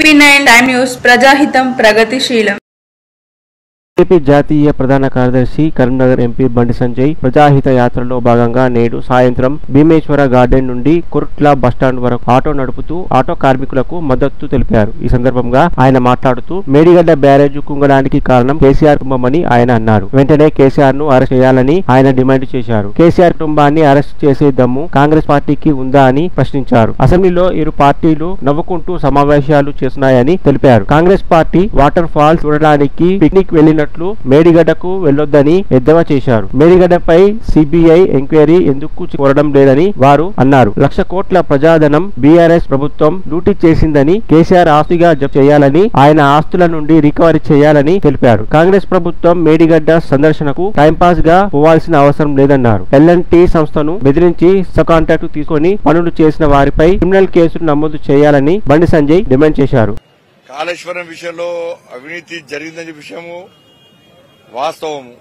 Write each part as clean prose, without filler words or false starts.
టీపీ9 time news ప్రజాహితం ప్రగతిశీలం. BJP జాతీయ ప్రధాన కార్యదర్శి కరీంనగర్ ఎంపీ బండి సంజయ్ ప్రజాహిత యాత్రలో భాగంగా నేడు సాయంత్రం భీమేశ్వర గార్డెన్ నుండి కుర్ట్ల బస్టాండ్ వరకు ఆటో నడుపుతూ ఆటో కార్మికులకు మద్దతు తెలిపారు. ఈ సందర్భంగా ఆయన మాట్లాడుతూ మేడిగడ్డ బ్యారేజ్ కుంగడానికి కారణం కేసీఆర్ కుటుంబమని ఆయన అన్నారు. వెంటనే కేసీఆర్ ను అరెస్ట్ చేయాలని ఆయన డిమాండ్ చేశారు. కేసీఆర్ కుటుంబాన్ని అరెస్ట్ చేసే దమ్ము కాంగ్రెస్ పార్టీకి ఉందా అని ప్రశ్నించారు. అసెంబ్లీలో ఇరు పార్టీలు నవ్వుకుంటూ సమావేశాలు చేస్తున్నాయని తెలిపారు. కాంగ్రెస్ పార్టీ వాటర్ ఫాల్స్ చూడడానికి పిక్నిక్ వెళ్లినట్లు మేడిగడ్డకు వెళ్లొద్దని ఎద్దేవా చేశారు. మేడిగడ్డపై సిబిఐ ఎంక్వైరీ ఎందుకు కోరడం లేదని వారు అన్నారు. 1,00,000 కోట్ల ప్రజాధనం బీఆర్ఎస్ ప్రభుత్వం లూటీ చేసిందని, కేసీఆర్ ఆస్తిగా జప్తు చేయాలని, ఆయన ఆస్తుల నుండి రికవరీ చేయాలని తెలిపారు. కాంగ్రెస్ ప్రభుత్వం మేడిగడ్డ సందర్శనకు టైంపాస్ గా పోవాల్సిన అవసరం లేదన్నారు. L&T సంస్థను బెదిరించి సబ్ కాంట్రాక్ట్ తీసుకొని పనులు చేసిన వారిపై క్రిమినల్ కేసులు నమోదు చేయాలని బండి సంజయ్ డిమాండ్ చేశారు. కాళేశ్వరం విషయంలో అవినీతి జరిగిందనే విషయము వాస్తవము.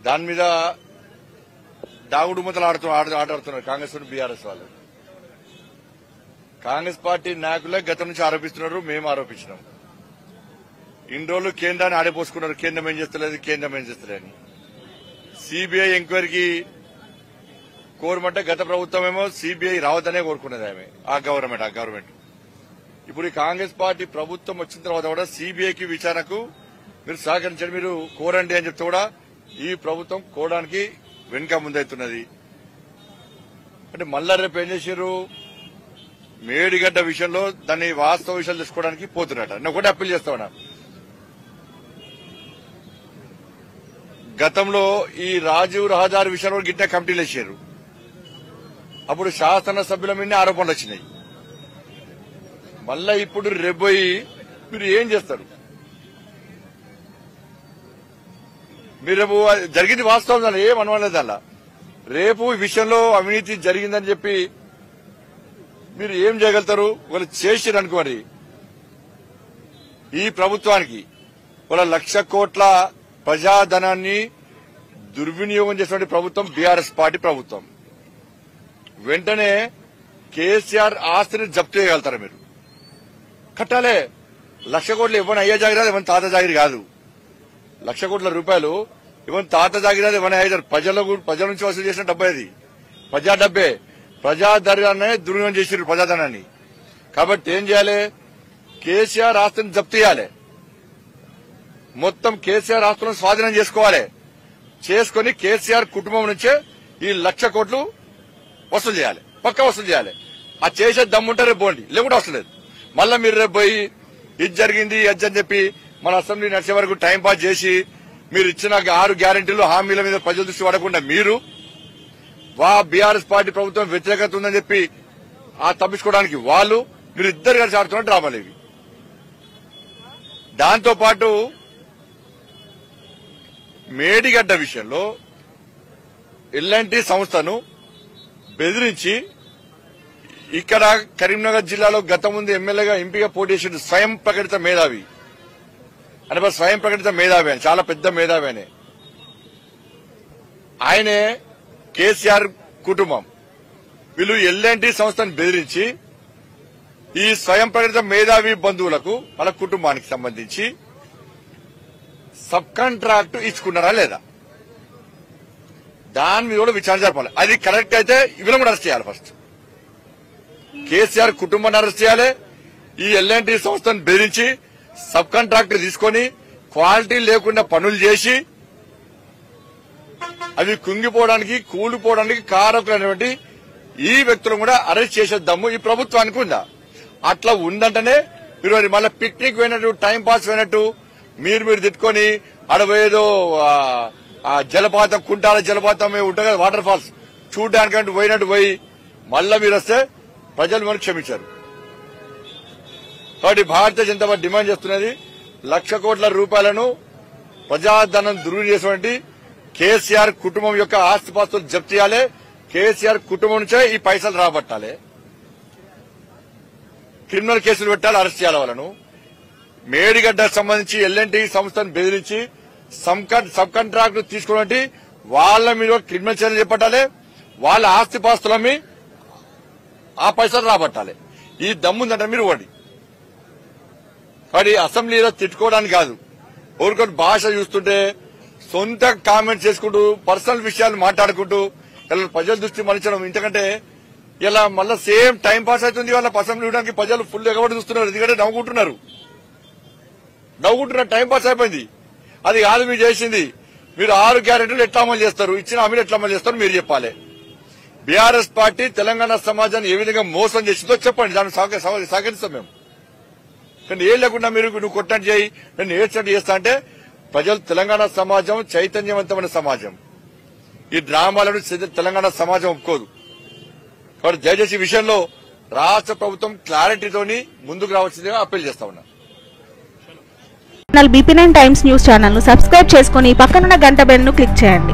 దాని మీద దాగుడు మూతలు ఆడుతున్నారు కాంగ్రెస్ బీఆర్ఎస్ వాళ్ళు. కాంగ్రెస్ పార్టీ నాయకులే గతం నుంచి ఆరోపిస్తున్నారు, మేము ఆరోపించినాం. ఇన్ని రోజులు కేంద్రాన్ని ఆడిపోసుకున్నారు, కేంద్రం ఏం చేస్తలేదు. సిబిఐ ఎంక్వైరీకి కోరమంటే గత ప్రభుత్వం ఏమో సిబిఐ రావద్దనే కోరుకునేది ఆమె, ఆ గవర్నమెంట్. ఇప్పుడు ఈ కాంగ్రెస్ పార్టీ ప్రభుత్వం వచ్చిన తర్వాత కూడా సిబిఐకి విచారణకు మీరు సహకరించండి, మీరు కోరండి అని చెప్తే కూడా ఈ ప్రభుత్వం కోరడానికి వెనుక ముందవుతున్నది. అంటే మళ్ళా రేపు ఏం చేశారు, మేడిగడ్డ విషయంలో దాన్ని వాస్తవ విషయాలు తెలుసుకోవడానికి పోతున్నట. నేను ఒకటి అప్పీల్ చేస్తా ఉన్నా, గతంలో ఈ రాజీవ్ రహదారి విషయంలో గిట్ట కమిటీలు వేసారు. అప్పుడు శాసనసభ్యుల మీద ఆరోపణలు వచ్చినాయి. మళ్ళా ఇప్పుడు రేపోయి మీరు ఏం చేస్తారు? మీరు రేపు జరిగింది వాస్తవం, దాన్ని ఏం అనలేదు. అలా రేపు ఈ విషయంలో అవినీతి జరిగిందని చెప్పి మీరు ఏం చేయగలుగుతారు? వాళ్ళు చేసిరు అనుకోండి, ఈ ప్రభుత్వానికి వాళ్ళ 1,00,000 కోట్ల ప్రజాధనాన్ని దుర్వినియోగం చేసినటువంటి ప్రభుత్వం బీఆర్ఎస్ పార్టీ ప్రభుత్వం. వెంటనే కేసీఆర్ ఆస్తిని జప్తు చేయగలుగుతారు. మీరు కట్టాలే. 1,00,000 కోట్లు ఇవ్వని అయ్యే జాగిరాదు, ఇవ్వని తాత జాగిరి కాదు. 1,00,000 కోట్ల రూపాయలు ఇవ్వని తాత జాగిరాదు, ఇవ్వని అయ్యారు. ప్రజల నుంచి వసూలు చేసిన డబ్బే అది, ప్రజా డబ్బే. ప్రజాధనాన్ని దుర్వినియోగం చేసారు, ప్రజాధనాన్ని. కాబట్టి ఏం చేయాలి? కేసీఆర్ ఆస్తిని జప్తు చేయాలి. మొత్తం కేసీఆర్ ఆస్తులను స్వాధీనం చేసుకోవాలి. చేసుకుని కేసీఆర్ కుటుంబం నుంచే ఈ 1,00,000 కోట్లు వసూలు చేయాలి, పక్కా వసూలు చేయాలి. ఆ చేసే దమ్ముంటే రేపు పోండి, లేకుంటే అవసరం లేదు. మళ్ళా మీరు రేపు పోయి ఇది జరిగింది అది అని చెప్పి మన అసెంబ్లీ నడిచే వరకు టైంపాస్ చేసి మీరు ఇచ్చిన 6 గ్యారెంటీలు హామీల మీద ప్రజల దృష్టి పడకుండా మీరు బీఆర్ఎస్ పార్టీ ప్రభుత్వం వ్యతిరేకత ఉందని చెప్పి తప్పించుకోవడానికి మీరు ఇద్దరు కలిసి ఆడుతున్న డ్రామాలు ఇవి. దాంతో పాటు మేడిగడ్డ విషయంలో L&T సంస్థను బెదిరించి ఇక్కడ కరీంనగర్ జిల్లాలో గతం ముందు ఎమ్మెల్యేగా ఎంపీగా పోటీ చేసిన స్వయం ప్రకటిత మేధావి అని, చాలా పెద్ద మేధావి అని. ఆయనే కేసీఆర్ కుటుంబం. వీళ్ళు L&T సంస్థను బెదిరించి ఈ స్వయం ప్రకటిత మేధావి బంధువులకు వాళ్ళ కుటుంబానికి సంబంధించి సబ్ కాంట్రాక్ట్ ఇచ్చుకున్నారా లేదా, దాని మీద కూడా విచారణ జరపాలి. అది కరెక్ట్ అయితే వీళ్ళని కూడా అరెస్ట్ చేయాలి. ఫస్ట్ కేసీఆర్ కుటుంబాన్ని అరెస్ట్ చేయాలి. ఈ L&T సంస్థను బెదిరించి సబ్ కాంట్రాక్ట్ తీసుకొని క్వాలిటీ లేకుండా పనులు చేసి అవి కుంగిపోవడానికి కూలిపోవడానికి కారకులైనటువంటి ఈ వ్యక్తులను కూడా అరెస్ట్ చేసే దమ్ము ఈ ప్రభుత్వానికి ఉందా? అట్లా ఉందంటేనే మీరు మళ్ళీ పిక్నిక్ పోయినట్టు, టైం పాస్ పోయినట్టు మీరు తిట్టుకొని అడవేదో జలపాతం, కుంటాల జలపాతం ఉంటుంది కదా, వాటర్ ఫాల్స్ చూడడానికంటూ పోయినట్టు పోయి మళ్ళా మీరు వస్తే ప్రజలు మనం క్షమించారు. కాబట్టి భారతీయ జనతా పార్టీ డిమాండ్ చేస్తున్నది 1,00,000 కోట్ల రూపాయలను ప్రజాధనం దుర్వినియోగం చేసినటువంటి కేసీఆర్ కుటుంబం యొక్క ఆస్తిపాస్తులు జప్తు చేయాలి. కేసీఆర్ కుటుంబం నుంచే ఈ పైసలు రాబట్టాలి. క్రిమినల్ కేసులు పెట్టాలి, అరెస్ట్ చేయాలి వాళ్ళను. మేడిగడ్డకు సంబంధించి L&T సంస్థను బెదిరించి సబ్ కాంట్రాక్ట్ తీసుకున్నట్టు వాళ్ళ మీద క్రిమినల్ చర్యలు చేపట్టాలి. వాళ్ళ ఆస్తిపాస్తులమ్మి ఆ పైసలు రాబట్టాలి. ఈ దమ్ముందంటే మీరు ఇవ్వండి. కాబట్టి అసెంబ్లీలో తిట్టుకోవడానికి కాదు, ఊరుకొని భాష చూస్తుంటే సొంత కామెంట్స్ చేసుకుంటూ పర్సనల్ విషయాలు మాట్లాడుకుంటూ ఇలా ప్రజల దృష్టి మలిచడం. ఇంతకంటే ఇలా మళ్ళీ సేమ్ టైం పాస్ అవుతుంది. వాళ్ళ అసెంబ్లీ ఇవ్వడానికి ప్రజలు ఫుల్ ఎగబడి చూస్తున్నారు. ఎందుకంటే నవ్వుకుంటున్నారు, టైం పాస్ అయిపోయింది. అది కాదు మీరు చేసింది. మీరు 6 గ్యారెంటీలు ఎట్లా అమలు చేస్తారు, ఇచ్చిన హామీలు ఎట్లా అమలు చేస్తారు మీరు చెప్పాలి. బీఆర్ఎస్ పార్టీ తెలంగాణ సమాజాన్ని ఏ విధంగా మోసం చేసిందో చెప్పండి, దాన్ని సహకరిస్తాం మేము. కానీ ఏం లేకుండా మీరు నువ్వు కొట్టండి చేయి, నేను ఏడ్చండి చేస్తా అంటే ప్రజలు తెలంగాణ సమాజం చైతన్యవంతమైన సమాజం. ఈ డ్రామాలను తెలంగాణ సమాజం ఒప్పుకోదు. కాబట్టి దయచేసి ఈ విషయంలో రాష్ట్ర ప్రభుత్వం క్లారిటీతోని ముందుకు రావాల్సిందిగా అప్పీల్ చేస్తా ఉన్నా. BP9 టైమ్స్ న్యూస్ ఛానల్ ను సబ్స్క్రైబ్ చేసుకుని పక్కనున్న గంట బెల్ ను క్లిక్ చేయండి.